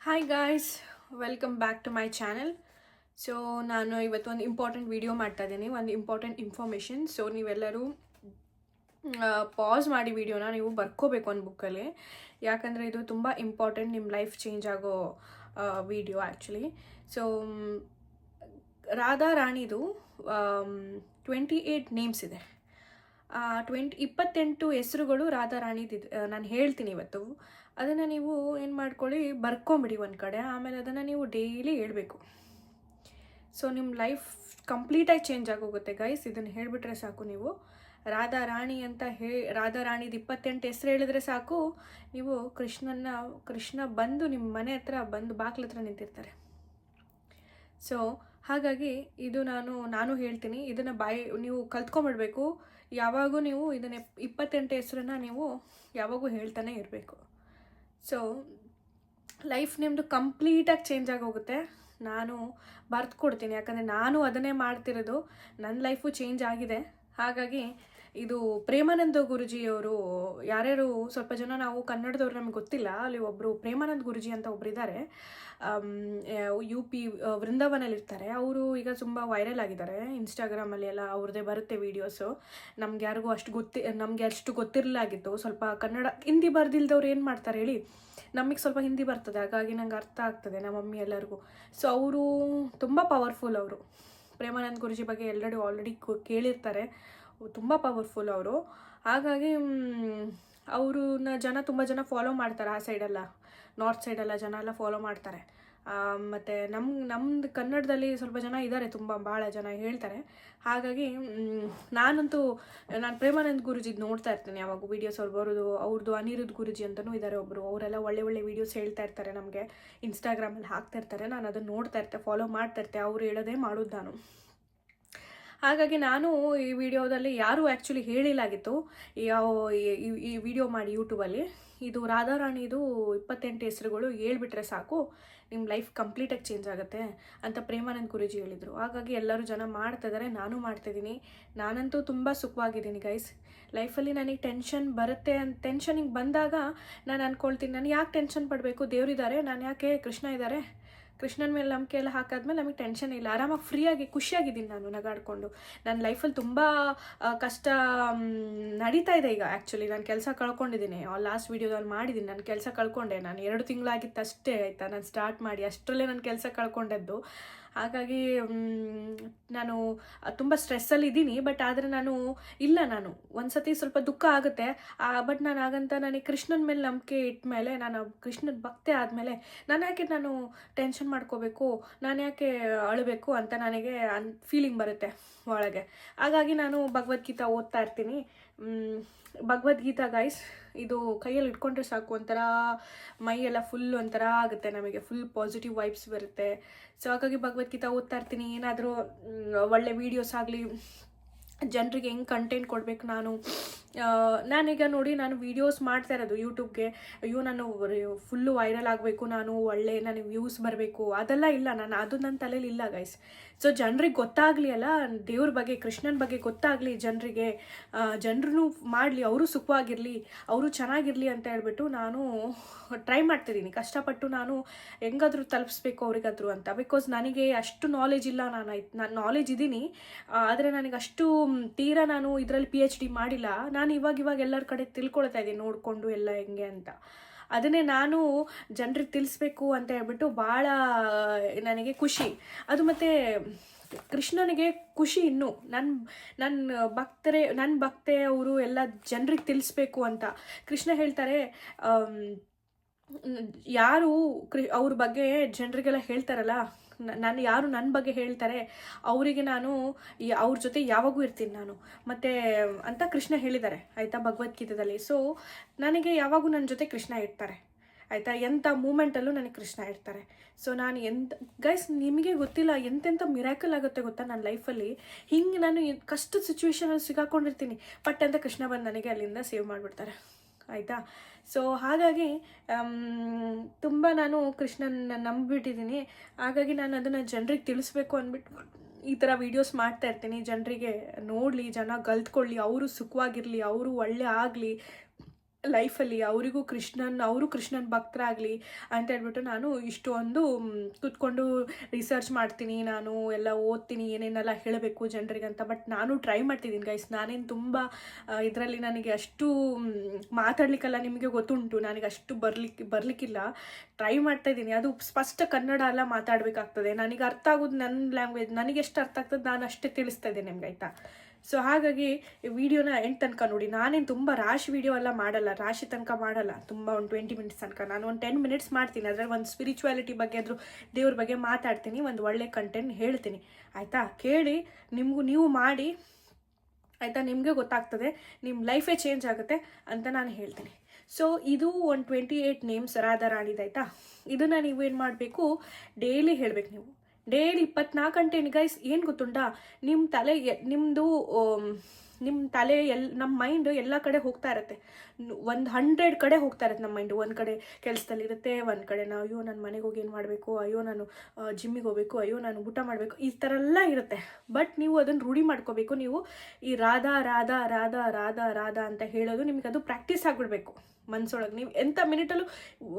Hi guys, welcome back to my channel. So ನಾನು ಇವತ್ತು ಒಂದು ಇಂಪಾರ್ಟೆಂಟ್ ವಿಡಿಯೋ ಮಾಡ್ತಾ ಇದ್ದೀನಿ, ಒಂದು ಇಂಪಾರ್ಟೆಂಟ್ ಇನ್ಫಾರ್ಮೇಷನ್. ಸೊ ನೀವೆಲ್ಲರೂ ಪಾಸ್ ಮಾಡಿ ವಿಡಿಯೋನ ನೀವು ಬರ್ಕೋಬೇಕು ಒಂದು ಬುಕ್ಕಲ್ಲಿ, ಯಾಕಂದರೆ ಇದು ತುಂಬ ಇಂಪಾರ್ಟೆಂಟ್, ನಿಮ್ಮ ಲೈಫ್ ಚೇಂಜ್ ಆಗೋ ವಿಡಿಯೋ ಆ್ಯಕ್ಚುಲಿ. ಸೊ ರಾಧಾ ರಾಣಿದು 28 ನೇಮ್ಸ್ ಇದೆ. 28 ಹೆಸರುಗಳು ರಾಧಾ ರಾಣಿದಿದೆ. ನಾನು ಹೇಳ್ತೀನಿ ಇವತ್ತು, ಅದನ್ನು ನೀವು ಏನು ಮಾಡ್ಕೊಳ್ಳಿ, ಬರ್ಕೊಂಬಿಡಿ ಒಂದು ಕಡೆ. ಆಮೇಲೆ ಅದನ್ನು ನೀವು ಡೈಲಿ ಹೇಳಬೇಕು. ಸೊ ನಿಮ್ಮ ಲೈಫ್ ಕಂಪ್ಲೀಟಾಗಿ ಚೇಂಜ್ ಆಗೋಗುತ್ತೆ ಗೈಸ್. ಇದನ್ನು ಹೇಳಿಬಿಟ್ರೆ ಸಾಕು. ನೀವು ರಾಧಾ ರಾಣಿ ಅಂತ ರಾಧಾ ರಾಣಿದು 28 ಹೆಸರು ಹೇಳಿದ್ರೆ ಸಾಕು, ನೀವು ಕೃಷ್ಣ ಬಂದು ನಿಮ್ಮ ಮನೆ ಹತ್ರ ಬಂದು ಬಾಗ್ಲ ಹತ್ರ ನಿಂತಿರ್ತಾರೆ. ಸೊ ಹಾಗಾಗಿ ಇದು ನಾನು ಹೇಳ್ತೀನಿ, ಇದನ್ನು ನೀವು ಕಲ್ತ್ಕೊಂಬಿಡ್ಬೇಕು. ಯಾವಾಗೂ ನೀವು ಇದನ್ನು 28 ಹೆಸರನ್ನ ನೀವು ಯಾವಾಗೂ ಹೇಳ್ತಾನೆ ಇರಬೇಕು. ಸೊ ಲೈಫ್ ನಿಮ್ಮದು ಕಂಪ್ಲೀಟಾಗಿ ಚೇಂಜ್ ಆಗೋಗುತ್ತೆ. ನಾನು ಬರ್ದು ಕೊಡ್ತೀನಿ, ಯಾಕಂದರೆ ನಾನು ಅದನ್ನೇ ಮಾಡ್ತಿರೋದು. ನನ್ನ ಲೈಫು ಚೇಂಜ್ ಆಗಿದೆ. ಹಾಗಾಗಿ ಇದು ಪ್ರೇಮಾನಂದ ಗುರುಜಿಯವರು, ಯಾರ್ಯಾರು ಸ್ವಲ್ಪ ಜನ ನಾವು ಕನ್ನಡದವ್ರು ನಮಗೆ ಗೊತ್ತಿಲ್ಲ, ಅಲ್ಲಿ ಒಬ್ಬರು ಪ್ರೇಮಾನಂದ್ ಗುರುಜಿ ಅಂತ ಒಬ್ಬರಿದ್ದಾರೆ, UP ವೃಂದಾವನಲ್ಲಿರ್ತಾರೆ. ಅವರು ಈಗ ತುಂಬ ವೈರಲ್ ಆಗಿದ್ದಾರೆ ಇನ್ಸ್ಟಾಗ್ರಾಮಲ್ಲಿ ಎಲ್ಲ. ಅವ್ರದ್ದೇ ಬರುತ್ತೆ ವೀಡಿಯೋಸು. ನಮ್ಗೆ ಅಷ್ಟು ಗೊತ್ತಿರಲಾಗಿತ್ತು. ಸ್ವಲ್ಪ ಕನ್ನಡ ಹಿಂದಿ ಬರ್ದಿಲ್ದವ್ರು ಏನು ಮಾಡ್ತಾರೆ ಹೇಳಿ, ನಮಗೆ ಸ್ವಲ್ಪ ಹಿಂದಿ ಬರ್ತದೆ, ಹಾಗಾಗಿ ನಂಗೆ ಅರ್ಥ ಆಗ್ತದೆ, ನಮ್ಮ ಮಮ್ಮಿ ಎಲ್ಲರಿಗೂ. ಸೊ ಅವರು ತುಂಬ ಪವರ್ಫುಲ್. ಅವರು ಪ್ರೇಮಾನಂದ್ ಗುರುಜಿ ಬಗ್ಗೆ ಎಲ್ಲರೂ ಆಲ್ರೆಡಿ ಕೇಳಿರ್ತಾರೆ. ತುಂಬ ಪವರ್ಫುಲ್ ಅವರು. ಹಾಗಾಗಿ ಅವ್ರನ್ನ ತುಂಬ ಜನ ಫಾಲೋ ಮಾಡ್ತಾರೆ. ಆ ಸೈಡೆಲ್ಲ, ನಾರ್ತ್ ಸೈಡೆಲ್ಲ ಜನ ಎಲ್ಲ ಫಾಲೋ ಮಾಡ್ತಾರೆ. ಮತ್ತು ನಮ್ಮದು ಕನ್ನಡದಲ್ಲಿ ಸ್ವಲ್ಪ ಜನ ಇದ್ದಾರೆ, ಭಾಳ ಜನ ಹೇಳ್ತಾರೆ. ಹಾಗಾಗಿ ನಾನು ಪ್ರೇಮಾನಂದ್ ಗುರುಜಿದು ನೋಡ್ತಾ ಇರ್ತೀನಿ ಯಾವಾಗ ವೀಡಿಯೋಸ್. ಅವ್ರು ಬರೋದು, ಅವ್ರದ್ದು ಅನಿರುದ್ಧ್ ಗುರುಜಿ ಅಂತಲೂ ಇದ್ದಾರೆ ಒಬ್ಬರು. ಅವರೆಲ್ಲ ಒಳ್ಳೆ ವೀಡಿಯೋಸ್ ಹೇಳ್ತಾ ಇರ್ತಾರೆ, ನಮಗೆ ಇನ್ಸ್ಟಾಗ್ರಾಮಲ್ಲಿ ಹಾಕ್ತಾ ಇರ್ತಾರೆ. ನಾನು ಅದನ್ನು ನೋಡ್ತಾ ಇರ್ತೆ, ಫಾಲೋ ಮಾಡ್ತಾ ಇರ್ತೆ. ಅವ್ರು ಹೇಳೋದೇ ಮಾಡೋದು ನಾನು. ಹಾಗಾಗಿ ನಾನು ಈ ವಿಡಿಯೋದಲ್ಲಿ ಯಾರೂ ಆ್ಯಕ್ಚುಲಿ ಹೇಳಿಲ್ಲಾಗಿತ್ತು ಈ ವಿಡಿಯೋ ಮಾಡಿ ಯೂಟ್ಯೂಬಲ್ಲಿ. ಇದು ರಾಧಾರಾಣಿದು 28 ಹೆಸರುಗಳು ಹೇಳ್ಬಿಟ್ರೆ ಸಾಕು, ನಿಮ್ಮ ಲೈಫ್ ಕಂಪ್ಲೀಟಾಗಿ ಚೇಂಜ್ ಆಗುತ್ತೆ ಅಂತ ಪ್ರೇಮಾನಂದ್ ಗುರೂಜಿ ಹೇಳಿದರು. ಹಾಗಾಗಿ ಎಲ್ಲರೂ ಜನ ಮಾಡ್ತಾಯಿದ್ದಾರೆ, ನಾನು ಮಾಡ್ತಾಯಿದ್ದೀನಿ. ನಾನಂತೂ ತುಂಬ ಸುಖವಾಗಿದ್ದೀನಿ ಗೈಸ್. ಲೈಫಲ್ಲಿ ನನಗೆ ಟೆನ್ಷನ್ ಬರುತ್ತೆ ಟೆನ್ಷನಿಗೆ ಬಂದಾಗ ನಾನು ಅಂದ್ಕೊಳ್ತೀನಿ, ನಾನು ಯಾಕೆ ಟೆನ್ಷನ್ ಪಡಬೇಕು, ದೇವರಿದ್ದಾರೆ, ನಾನು ಯಾಕೆ ಕೃಷ್ಣ ಇದ್ದಾರೆ, ಕೃಷ್ಣನ ಮೇಲೆ ನಂಬಿಕೆ ಎಲ್ಲ ಹಾಕಾದ್ಮೇಲೆ ನಮಗೆ ಟೆನ್ಷನ್ ಇಲ್ಲ, ಆರಾಮಾಗಿ ಫ್ರೀಯಾಗಿ ಖುಷಿಯಾಗಿದ್ದೀನಿ ನಾನು ನಗಾಡಿಕೊಂಡು. ನನ್ನ ಲೈಫಲ್ಲಿ ತುಂಬ ಕಷ್ಟ ನಡೀತಾ ಇದೆ ಈಗ. ಆ್ಯಕ್ಚುಲಿ ನಾನು ಕೆಲಸ ಕಳ್ಕೊಂಡಿದ್ದೀನಿ, ಲಾಸ್ಟ್ ವೀಡಿಯೋದಲ್ಲಿ ಮಾಡಿದ್ದೀನಿ. ನಾನು ಕೆಲಸ ಕಳ್ಕೊಂಡೆ, ನಾನು 2 ತಿಂಗಳಾಗಿತ್ತು ಅಷ್ಟೇ, ಆಯಿತಾ, ನಾನು ಸ್ಟಾರ್ಟ್ ಮಾಡಿ ಅಷ್ಟರಲ್ಲೇ ನಾನು ಕೆಲಸ ಕಳ್ಕೊಂಡದ್ದು. ಹಾಗಾಗಿ ನಾನು ತುಂಬ ಸ್ಟ್ರೆಸ್ಸಲ್ಲಿ ಇದ್ದೀನಿ. ಬಟ್ ಆದರೆ ನಾನು ಒಂದು ಸತಿ ಸ್ವಲ್ಪ ದುಃಖ ಆಗುತ್ತೆ. ಬಟ್ ನನಗೆ ಕೃಷ್ಣನ ಮೇಲೆ ನಂಬಿಕೆ ಇಟ್ಟ ಮೇಲೆ, ನಾನು ಕೃಷ್ಣನ ಭಕ್ತೆ ಆದಮೇಲೆ ನಾನು ಟೆನ್ಷನ್ ಮಾಡ್ಕೋಬೇಕು, ನಾನು ಯಾಕೆ ಅಳಬೇಕು ಅಂತ ನನಗೆ ಫೀಲಿಂಗ್ ಬರುತ್ತೆ ಒಳಗೆ. ಹಾಗಾಗಿ ನಾನು ಭಗವದ್ಗೀತಾ ಓದ್ತಾ ಇರ್ತೀನಿ. ಭಗವದ್ಗೀತಾ ಗೈಸ್, ಇದು ಕೈಯಲ್ಲಿ ಇಟ್ಕೊಂಡ್ರೆ ಸಾಕು, ಒಂಥರ ಮೈಯೆಲ್ಲ ಫುಲ್ ಒಂಥರ ಆಗುತ್ತೆ, ನಮಗೆ ಫುಲ್ ಪಾಸಿಟಿವ್ ವೈಬ್ಸ್ ಬರುತ್ತೆ. ಸೊ ಹಾಗಾಗಿ ಭಗವದ್ಗೀತಾ ಓದ್ತಾ ಇರ್ತೀನಿ. ಏನಾದರೂ ಒಳ್ಳೆ ವೀಡಿಯೋಸ್ ಆಗಲಿ, ಜನರಿಗೆ ಹೆಂಗೆ ಕಂಟೆಂಟ್ ಕೊಡಬೇಕು, ನಾನೀಗ ನೋಡಿ, ನಾನು ವೀಡಿಯೋಸ್ ಮಾಡ್ತಾ ಇರೋದು ಯೂಟ್ಯೂಬ್ಗೆ. ಅಯ್ಯೋ, ನಾನು ಫುಲ್ಲು ವೈರಲ್ ಆಗಬೇಕು, ನನಗೆ ವ್ಯೂಸ್ ಬರಬೇಕು, ಅದೆಲ್ಲ ಇಲ್ಲ. ಅದು ನನ್ನ ತಲೆಯಲ್ಲಿ ಇಲ್ಲ ಗೈಸ್. ಸೊ ಜನರಿಗೆ ಗೊತ್ತಾಗಲಿ ಅಲ್ಲ, ದೇವ್ರ ಬಗ್ಗೆ, ಕೃಷ್ಣನ ಬಗ್ಗೆ ಗೊತ್ತಾಗಲಿ ಜನರಿಗೆ, ಜನರೂ ಮಾಡಲಿ, ಅವರು ಸುಖವಾಗಿರಲಿ, ಅವರು ಚೆನ್ನಾಗಿರಲಿ ಅಂತ ಹೇಳ್ಬಿಟ್ಟು ನಾನು ಟ್ರೈ ಮಾಡ್ತಿದ್ದೀನಿ. ಕಷ್ಟಪಟ್ಟು ನಾನು ಹೆಂಗಾದರೂ ತಲುಪಿಸ್ಬೇಕು ಅವ್ರಿಗಾದ್ರು ಅಂತ. ಬಿಕಾಸ್ ನನಗೆ ಅಷ್ಟು ನಾಲೆಜ್ ಇಲ್ಲ. ನಾನು ನಾಲೆಜ್ ಇದ್ದೀನಿ, ಆದರೆ ನನಗೆ ಅಷ್ಟು ತೀರಾ ನಾನು ಇದರಲ್ಲಿ PhD ಮಾಡಿಲ್ಲ. ನಾನು ಇವಾಗ ಎಲ್ಲರ ಕಡೆ ತಿಳ್ಕೊಳ್ತಾ ಇದ್ದೀನಿ, ನೋಡಿಕೊಂಡು ಎಲ್ಲ ಹೆಂಗೆ ಅಂತ. ಅದನ್ನೇ ನಾನು ಜನರಿಗೆ ತಿಳಿಸ್ಬೇಕು ಅಂತ ಹೇಳ್ಬಿಟ್ಟು ಭಾಳ ನನಗೆ ಖುಷಿ ಅದು. ಮತ್ತು ಕೃಷ್ಣನಿಗೆ ಖುಷಿ ಇನ್ನೂ, ನನ್ನ ಭಕ್ತೆ ಅವರು ಎಲ್ಲ ಜನರಿಗೆ ತಿಳಿಸ್ಬೇಕು ಅಂತ. ಕೃಷ್ಣ ಹೇಳ್ತಾರೆ, ಯಾರು ಅವ್ರ ಬಗ್ಗೆ ಜನರಿಗೆಲ್ಲ ಹೇಳ್ತಾರಲ್ಲ, ಯಾರು ನನ್ನ ಬಗ್ಗೆ ಹೇಳ್ತಾರೆ ಅವರಿಗೆ ನಾನು ಅವ್ರ ಜೊತೆ ಯಾವಾಗೂ ಇರ್ತೀನಿ ನಾನು ಮತ್ತು ಅಂತ ಕೃಷ್ಣ ಹೇಳಿದ್ದಾರೆ, ಆಯಿತಾ, ಭಗವದ್ಗೀತೆಯಲ್ಲಿ. ಸೊ ನನಗೆ ಯಾವಾಗೂ ನನ್ನ ಜೊತೆ ಕೃಷ್ಣ ಇರ್ತಾರೆ, ಆಯಿತಾ. ಎಂಥ ಮೂಮೆಂಟಲ್ಲೂ ನನಗೆ ಕೃಷ್ಣ ಇರ್ತಾರೆ. ಸೊ ನಾನು ಗೈಸ್, ನಿಮಗೆ ಗೊತ್ತಿಲ್ಲ ಎಂತೆಂಥ ಮಿರಾಕಲ್ ಆಗುತ್ತೆ ಗೊತ್ತಾ ನನ್ನ ಲೈಫಲ್ಲಿ. ಹಿಂಗೆ ನಾನು ಕಷ್ಟದ ಸಿಚುವೇಶನಲ್ಲಿ ಸಿಗಾಕೊಂಡಿರ್ತೀನಿ, ಪಟ್ ಅಂತ ಕೃಷ್ಣ ಬಂದು ನನಗೆ ಅಲ್ಲಿಂದ ಸೇವ್ ಮಾಡಿಬಿಡ್ತಾರೆ, ಆಯಿತಾ. ಸೊ ಹಾಗಾಗಿ ತುಂಬ ನಾನು ಕೃಷ್ಣನ ನಂಬಿಬಿಟ್ಟಿದ್ದೀನಿ. ಹಾಗಾಗಿ ನಾನು ಅದನ್ನು ಜನರಿಗೆ ತಿಳಿಸ್ಬೇಕು ಅಂದ್ಬಿಟ್ಟು ಈ ಥರ ವೀಡಿಯೋಸ್ ಮಾಡ್ತಾ ಇರ್ತೀನಿ. ಜನರಿಗೆ ನೋಡಲಿ, ಜನ ಕಲ್ತ್ಕೊಳ್ಳಿ, ಅವರು ಸುಖವಾಗಿರಲಿ, ಅವರು ಒಳ್ಳೆ ಆಗಲಿ, ಲೈಫಲ್ಲಿ ಅವರಿಗೂ ಅವರು ಕೃಷ್ಣನ ಭಕ್ತರಾಗಲಿ ಅಂತ ಹೇಳ್ಬಿಟ್ಟು ನಾನು ಇಷ್ಟೊಂದು ಕೂತ್ಕೊಂಡು ರಿಸರ್ಚ್ ಮಾಡ್ತೀನಿ, ನಾನು ಎಲ್ಲ ಓದ್ತೀನಿ ಏನೇನೆಲ್ಲ ಹೇಳಬೇಕು ಜನರಿಗೆ ಅಂತ. ಬಟ್ ನಾನು ಟ್ರೈ ಮಾಡ್ತಿದ್ದೀನಿ ಗೈಸ್. ನಾನೇನು ತುಂಬ ಇದರಲ್ಲಿ ನನಗೆ ಅಷ್ಟು ಮಾತಾಡ್ಲಿಕ್ಕೆಲ್ಲ ನಿಮಗೆ ಗೊತ್ತುಂಟು, ನನಗೆ ಅಷ್ಟು ಬರಲಿಕ್ಕಿಲ್ಲ. ಟ್ರೈ ಮಾಡ್ತಾಯಿದ್ದೀನಿ. ಅದು ಸ್ಪಷ್ಟ ಕನ್ನಡ ಎಲ್ಲ ಮಾತಾಡಬೇಕಾಗ್ತದೆ. ನನಗೆ ಅರ್ಥ ಆಗೋದು ನನ್ನ ಲ್ಯಾಂಗ್ವೇಜ್, ನನಗೆ ಎಷ್ಟು ಅರ್ಥ ಆಗ್ತದೆ ನಾನು ಅಷ್ಟೇ ತಿಳಿಸ್ತಾ ಇದ್ದೇನೆ ನಿಮ್ಗೆ, ಆಯಿತಾ? ಸೊ ಹಾಗಾಗಿ ವಿಡಿಯೋನ ಎಂಟು ತನಕ ನೋಡಿ. ನಾನೇನು ತುಂಬ ರಾಶಿ ವಿಡಿಯೋ ಎಲ್ಲ ಮಾಡಲ್ಲ, ರಾಶಿ ತನಕ ಮಾಡಲ್ಲ, ತುಂಬ ಒಂದು 20 ಮಿನಿಟ್ಸ್ ತನಕ. ನಾನು ಒಂದು 10 ಮಿನಿಟ್ಸ್ ಮಾಡ್ತೀನಿ. ಅದರಲ್ಲಿ ಒಂದು ಸ್ಪಿರಿಚುವಾಲಿಟಿ ಬಗ್ಗೆ ಆದರೂ ದೇವ್ರ ಬಗ್ಗೆ ಮಾತಾಡ್ತೀನಿ, ಒಂದು ಒಳ್ಳೆ ಕಂಟೆಂಟ್ ಹೇಳ್ತೀನಿ, ಆಯಿತಾ? ಕೇಳಿ ನೀವು ಮಾಡಿ, ಆಯಿತಾ? ನಿಮಗೆ ಗೊತ್ತಾಗ್ತದೆ, ನಿಮ್ಮ ಲೈಫೇ ಚೇಂಜ್ ಆಗುತ್ತೆ ಅಂತ ನಾನು ಹೇಳ್ತೀನಿ. ಸೊ ಇದು ಒಂದು 28 ನೇಮ್ಸ್ ರಾಧಾರಾಣಿದು, ಆಯಿತಾ? ಇದನ್ನು ನೀವು ಏನು ಮಾಡಬೇಕು, ಡೈಲಿ ಹೇಳಬೇಕು. ನೀವು ಡೈಲಿ 24 ಗಂಟೆ ಗೈಸ್. ಏನು ಗೊತ್ತುಂಟಾ, ನಿಮ್ಮ ತಲೆ ನಮ್ಮ ಮೈಂಡ್ ಎಲ್ಲ ಕಡೆ ಹೋಗ್ತಾ ಇರುತ್ತೆ. 100 ಕಡೆ ಹೋಗ್ತಾ ಇರುತ್ತೆ ನಮ್ಮ ಮೈಂಡು. ಒಂದು ಕಡೆ ಕೆಲಸದಲ್ಲಿರುತ್ತೆ, ಒಂದು ಕಡೆ ನಾವು ಅಯ್ಯೋ ನಾನು ಮನೆಗೆ ಹೋಗಿ ಏನು ಮಾಡಬೇಕು, ಅಯ್ಯೋ ನಾನು ಜಿಮ್ಮಿಗೆ ಹೋಗಬೇಕು, ಅಯ್ಯೋ ನಾನು ಊಟ ಮಾಡಬೇಕು, ಈ ಥರ ಎಲ್ಲ ಇರುತ್ತೆ. ಬಟ್ ನೀವು ಅದನ್ನು ರೂಢಿ ಮಾಡ್ಕೋಬೇಕು. ನೀವು ಈ ರಾಧಾ ರಾಧಾ ರಾಧಾ ರಾಧಾ ರಾಧಾ ಅಂತ ಹೇಳೋದು ನಿಮಗೆ ಅದು ಪ್ರಾಕ್ಟೀಸ್ ಆಗಿಬಿಡ್ಬೇಕು ಮನಸ್ಸೊಳಗೆ. ನೀವು ಎಂಥ ಮಿನಿಟಲ್ಲೂ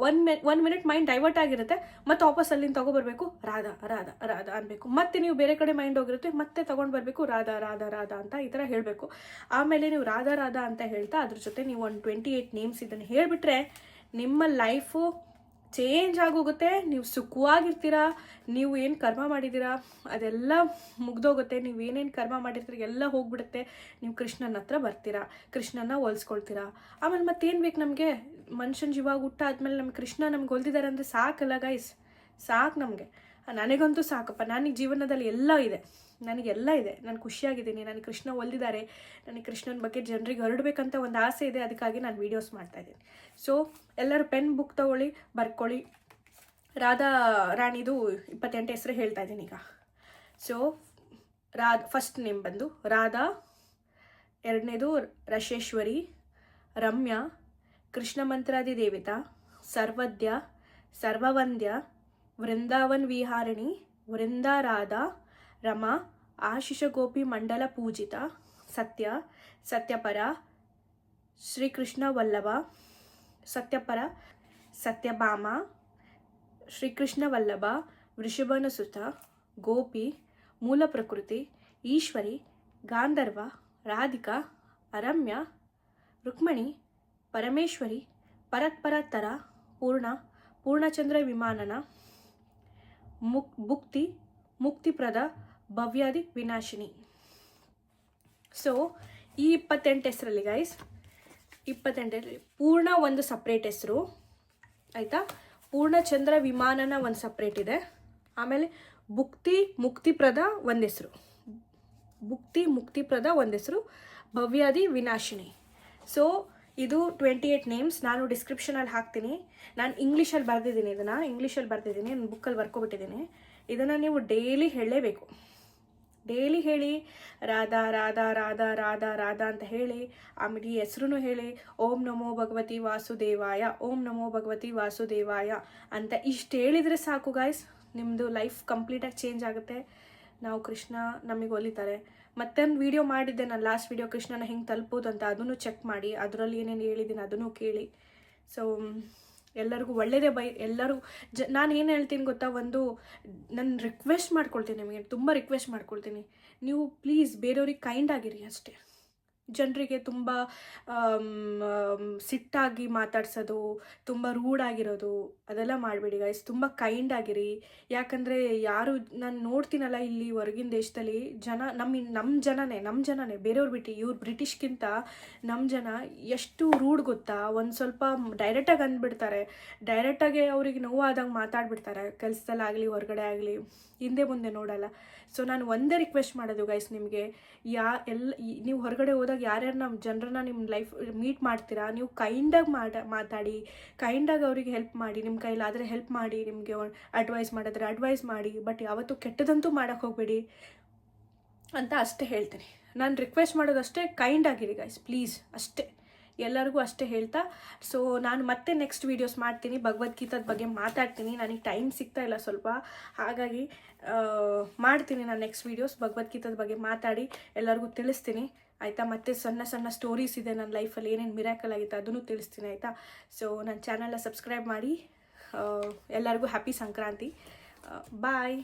1 ಮಿನಿಟ್ ಮೈಂಡ್ ಡೈವರ್ಟ್ ಆಗಿರುತ್ತೆ, ಮತ್ತು ವಾಪಸ್ ಅಲ್ಲಿಂದ ತೊಗೊಬರ್ಬೇಕು, ರಾಧಾ ರಾಧಾ ರಾಧಾ ಅನ್ಬೇಕು. ಮತ್ತೆ ನೀವು ಬೇರೆ ಕಡೆ ಮೈಂಡ್ ಹೋಗಿರುತ್ತೆ, ಮತ್ತೆ ತೊಗೊಂಡು ಬರಬೇಕು, ರಾಧಾ ರಾಧಾ ರಾಧಾ ಅಂತ ಈ ಥರ ಹೇಳಬೇಕು. ಆಮೇಲೆ ನೀವು ರಾಧಾ ರಾಧಾ ಅಂತ ಹೇಳ್ತಾ ಅದ್ರ ಜೊತೆ ನೀವು ಒಂದು 28 ನೇಮ್ಸ್ ಇದನ್ನು ಹೇಳಿಬಿಟ್ರೆ ನಿಮ್ಮ ಲೈಫು ಚೇಂಜ್ ಆಗೋಗುತ್ತೆ. ನೀವು ಸುಖವಾಗಿರ್ತೀರ. ನೀವು ಏನು ಕರ್ಮ ಮಾಡಿದ್ದೀರಾ ಅದೆಲ್ಲ ಮುಗ್ದೋಗುತ್ತೆ. ನೀವು ಏನೇನು ಕರ್ಮ ಮಾಡಿರ್ತೀರ ಎಲ್ಲ ಹೋಗ್ಬಿಡುತ್ತೆ. ನೀವು ಕೃಷ್ಣನ ಹತ್ರ ಬರ್ತೀರಾ, ಕೃಷ್ಣನ ಹೋಲಿಸ್ಕೊಳ್ತೀರಾ. ಆಮೇಲೆ ಮತ್ತೇನು ಬೇಕು ನಮಗೆ? ಮನುಷ್ಯನ ಜೀವ ಹುಟ್ಟ ಆದಮೇಲೆ ನಮ್ಗೆ ಕೃಷ್ಣ ನಮ್ಗೆ ಹೊಲ್ದಿದ್ದಾರೆ ಅಂದರೆ ಸಾಕಲ್ಲ ಗೈಸ್, ಸಾಕು ನಮಗೆ. ನನಗಂತೂ ಸಾಕಪ್ಪ. ನನಗೆ ಜೀವನದಲ್ಲಿ ಎಲ್ಲ ಇದೆ, ನನಗೆಲ್ಲ ಇದೆ. ನಾನು ಖುಷಿಯಾಗಿದ್ದೀನಿ. ನನಗೆ ಕೃಷ್ಣ ಒಲ್ದಿದ್ದಾರೆ. ನನಗೆ ಕೃಷ್ಣನ ಬಗ್ಗೆ ಜನರಿಗೆ ಹರಡಬೇಕಂತ ಒಂದು ಆಸೆ ಇದೆ. ಅದಕ್ಕಾಗಿ ನಾನು ವೀಡಿಯೋಸ್ ಮಾಡ್ತಾಯಿದ್ದೀನಿ. ಸೊ ಎಲ್ಲರೂ ಪೆನ್ ಬುಕ್ ತೊಗೊಳ್ಳಿ, ಬರ್ಕೊಳ್ಳಿ. ರಾಧಾ ರಾಣಿದು 28 ಹೆಸರು ಹೇಳ್ತಾ ಇದ್ದೀನಿ ಈಗ. ಸೊ ಫಸ್ಟ್ ನೇಮ್ ಬಂದು ರಾಧಾ, ಎರಡನೇದು ರಶೇಶ್ವರಿ, ರಮ್ಯಾ, ಕೃಷ್ಣ ಮಂತ್ರಾದಿ ದೇವತಾ, ಸರ್ವದ್ಯ, ಸರ್ವವಂದ್ಯ, ವೃಂದಾವನ್ ವಿಹಾರಿಣಿ, ವೃಂದಾ ರಾಧಾ, ರಮಾ, ಆಶಿಷ ಗೋಪಿ ಮಂಡಲ ಪೂಜಿತ, ಸತ್ಯ, ಸತ್ಯಪರ, ಶ್ರೀಕೃಷ್ಣ ವಲ್ಲಭ, ಸತ್ಯಪರ, ಸತ್ಯಭಾಮ, ಶ್ರೀಕೃಷ್ಣ ವಲ್ಲಭ, ವೃಷಭನ ಸುತ, ಗೋಪಿ, ಮೂಲ ಪ್ರಕೃತಿ, ಈಶ್ವರಿ, ಗಾಂಧರ್ವ, ರಾಧಿಕಾ, ಅರಮ್ಯ, ರುಕ್ಮಣಿ, ಪರಮೇಶ್ವರಿ, ಪರತ್ಪರತರ, ಪೂರ್ಣಚಂದ್ರ ವಿಮಾನನ, ಭುಕ್ತಿ, ಮುಕ್ತಿಪ್ರದ, ಭವ್ಯಾದಿ ವಿನಾಶಿನಿ. ಸೊ ಈ 28 ಹೆಸರಲ್ಲಿ ಗೈಸ್, 28 ಪೂರ್ಣ ಒಂದು ಸಪ್ರೇಟ್ ಹೆಸರು, ಆಯಿತಾ? ಪೂರ್ಣಚಂದ್ರ ವಿಮಾನನ ಒಂದು ಸಪ್ರೇಟ್ ಇದೆ. ಆಮೇಲೆ ಮುಕ್ತಿಪ್ರದ ಒಂದು ಹೆಸರು, ಮುಕ್ತಿಪ್ರದ ಒಂದು ಹೆಸರು, ಭವ್ಯಾದಿ ವಿನಾಶಿನಿ. ಸೊ ಇದು 28 ನೇಮ್ಸ್. ನಾನು ಡಿಸ್ಕ್ರಿಪ್ಷನಲ್ಲಿ ಹಾಕ್ತೀನಿ. ನಾನು ಇಂಗ್ಲೀಷಲ್ಲಿ ಬರೆದಿದ್ದೀನಿ, ನನ್ನ ಬುಕ್ಕಲ್ಲಿ ಬರ್ಕೊಬಿಟ್ಟಿದ್ದೀನಿ. ಇದನ್ನು ನೀವು ಡೈಲಿ ಹೇಳಲೇಬೇಕು. ಡೈಲಿ ಹೇಳಿ, ರಾಧಾ ರಾಧಾ ರಾಧಾ ರಾಧಾ ರಾಧಾ ಅಂತ ಹೇಳಿ. ಆಮೇಲೆ ಈ ಹೆಸರು ಹೇಳಿ, ಓಂ ನಮೋ ಭಗವತಿ ವಾಸುದೇವಾಯ, ಓಂ ನಮೋ ಭಗವತಿ ವಾಸುದೇವಾಯ ಅಂತ ಇಷ್ಟು ಹೇಳಿದರೆ ಸಾಕು ಗಾಯ್ಸ್. ನಿಮ್ಮದು ಲೈಫ್ ಕಂಪ್ಲೀಟಾಗಿ ಚೇಂಜ್ ಆಗುತ್ತೆ. ನಾವು ಕೃಷ್ಣ ನಮಗೆ ಒಲಿತಾರೆ. ಮತ್ತೊಂದು ವೀಡಿಯೋ ಮಾಡಿದ್ದೆ ನಾನು, ಲಾಸ್ಟ್ ವೀಡಿಯೋ ಕೃಷ್ಣನ ಹೆಂಗೆ ತಲುಪೋದು ಅಂತ, ಅದನ್ನು ಚೆಕ್ ಮಾಡಿ. ಅದರಲ್ಲಿ ಏನೇನು ಹೇಳಿದ್ದೀನಿ ಅದನ್ನು ಕೇಳಿ. ಸೊ ಎಲ್ಲರಿಗೂ ಒಳ್ಳೆಯದೇ ಎಲ್ಲರೂ ನಾನು ಏನು ಹೇಳ್ತೀನಿ ಗೊತ್ತಾ, ನಾನು ರಿಕ್ವೆಸ್ಟ್ ಮಾಡ್ಕೊಳ್ತೀನಿ, ನಿಮಗೆ ತುಂಬ ರಿಕ್ವೆಸ್ಟ್ ಮಾಡ್ಕೊಳ್ತೀನಿ, ನೀವು ಪ್ಲೀಸ್ ಬೇರೆಯವ್ರಿಗೆ ಕೈಂಡ್ ಆಗಿರಿ ಅಷ್ಟೇ. ಜನರಿಗೆ ತುಂಬ ಸಿಟ್ಟಾಗಿ ಮಾತಾಡ್ಸೋದು, ತುಂಬ ರೂಢಾಗಿರೋದು ಅದೆಲ್ಲ ಮಾಡಬೇಡಿ ಗೈಸ್. ತುಂಬ ಕೈಂಡ್ ಆಗಿರಿ. ಯಾಕಂದರೆ ಯಾರು ನಾನು ನೋಡ್ತೀನಲ್ಲ ಇಲ್ಲಿ ಹೊರಗಿನ ದೇಶದಲ್ಲಿ ನಮ್ಮ ಜನನೇ ಬೇರೆಯವ್ರು ಬಿಟ್ಟು, ಇವ್ರು ಬ್ರಿಟಿಷ್ಗಿಂತ ನಮ್ಮ ಜನ ಎಷ್ಟು ರೂಢ್ ಗೊತ್ತಾ. ಒಂದು ಸ್ವಲ್ಪ ಡೈರೆಕ್ಟಾಗಿ ಅಂದ್ಬಿಡ್ತಾರೆ, ಡೈರೆಕ್ಟಾಗಿ ಅವ್ರಿಗೆ ನೋವಾದಂಗೆ ಮಾತಾಡ್ಬಿಡ್ತಾರೆ. ಕೆಲಸದಲ್ಲಾಗಲಿ ಹೊರಗಡೆ ಆಗಲಿ ಹಿಂದೆ ಮುಂದೆ ನೋಡಲ್ಲ. ಸೊ ನಾನು ಒಂದೇ ರಿಕ್ವೆಸ್ಟ್ ಮಾಡೋದು ಗೈಸ್, ನಿಮಗೆ ನೀವು ಹೊರಗಡೆ ಹೋದಾಗ ಯಾರ್ಯಾರು ನಮ್ಮ ಜನರನ್ನ ನಿಮ್ಮ ಲೈಫ್ ಮೀಟ್ ಮಾಡ್ತೀರಾ, ನೀವು ಕೈಂಡಾಗಿ ಮಾತಾಡಿ, ಕೈಂಡಾಗಿ ಅವರಿಗೆ ಹೆಲ್ಪ್ ಮಾಡಿ. ನಿಮ್ಮ ಕೈಲಾದರೆ ಹೆಲ್ಪ್ ಮಾಡಿ, ನಿಮಗೆ ಅಡ್ವೈಸ್ ಮಾಡಿದ್ರೆ ಅಡ್ವೈಸ್ ಮಾಡಿ. ಬಟ್ ಯಾವತ್ತೂ ಕೆಟ್ಟದಂತೂ ಮಾಡೋಕ್ಕೆ ಹೋಗಬೇಡಿ ಅಂತ ಅಷ್ಟೇ ಹೇಳ್ತೀನಿ. ನಾನು ರಿಕ್ವೆಸ್ಟ್ ಮಾಡೋದಷ್ಟೇ, ಕೈಂಡ್ ಆಗಿರಿ ಗೈಸ್ ಪ್ಲೀಸ್, ಅಷ್ಟೇ. ಎಲ್ಲರಿಗೂ ಅಷ್ಟೇ ಹೇಳ್ತಾ, ಸೊ ನಾನು ಮತ್ತೆ ನೆಕ್ಸ್ಟ್ ವೀಡಿಯೋಸ್ ಮಾಡ್ತೀನಿ, ಭಗವದ್ಗೀತಾದ ಬಗ್ಗೆ ಮಾತಾಡ್ತೀನಿ. ನನಗೆ ಟೈಮ್ ಸಿಗ್ತಾ ಇಲ್ಲ ಸ್ವಲ್ಪ, ಹಾಗಾಗಿ ಮಾಡ್ತೀನಿ ನಾನು ನೆಕ್ಸ್ಟ್ ವೀಡಿಯೋಸ್ ಭಗವದ್ಗೀತಾದ ಬಗ್ಗೆ ಮಾತಾಡಿ ಎಲ್ಲರಿಗೂ ತಿಳಿಸ್ತೀನಿ, ಆಯಿತಾ. ಮತ್ತು ಸಣ್ಣ ಸಣ್ಣ ಸ್ಟೋರೀಸ್ ಇದೆ ನನ್ನ ಲೈಫಲ್ಲಿ ಏನೇನು ಮಿರಾಕಲ್ ಆಗಿತ್ತು ಅದನ್ನು ತಿಳಿಸ್ತೀನಿ ಆಯಿತಾ. ಸೊ ನನ್ನ ಚಾನಲ್ನ ಸಬ್ಸ್ಕ್ರೈಬ್ ಮಾಡಿ. ಎಲ್ಲರಿಗೂ ಹ್ಯಾಪಿ ಸಂಕ್ರಾಂತಿ. ಬಾಯ್.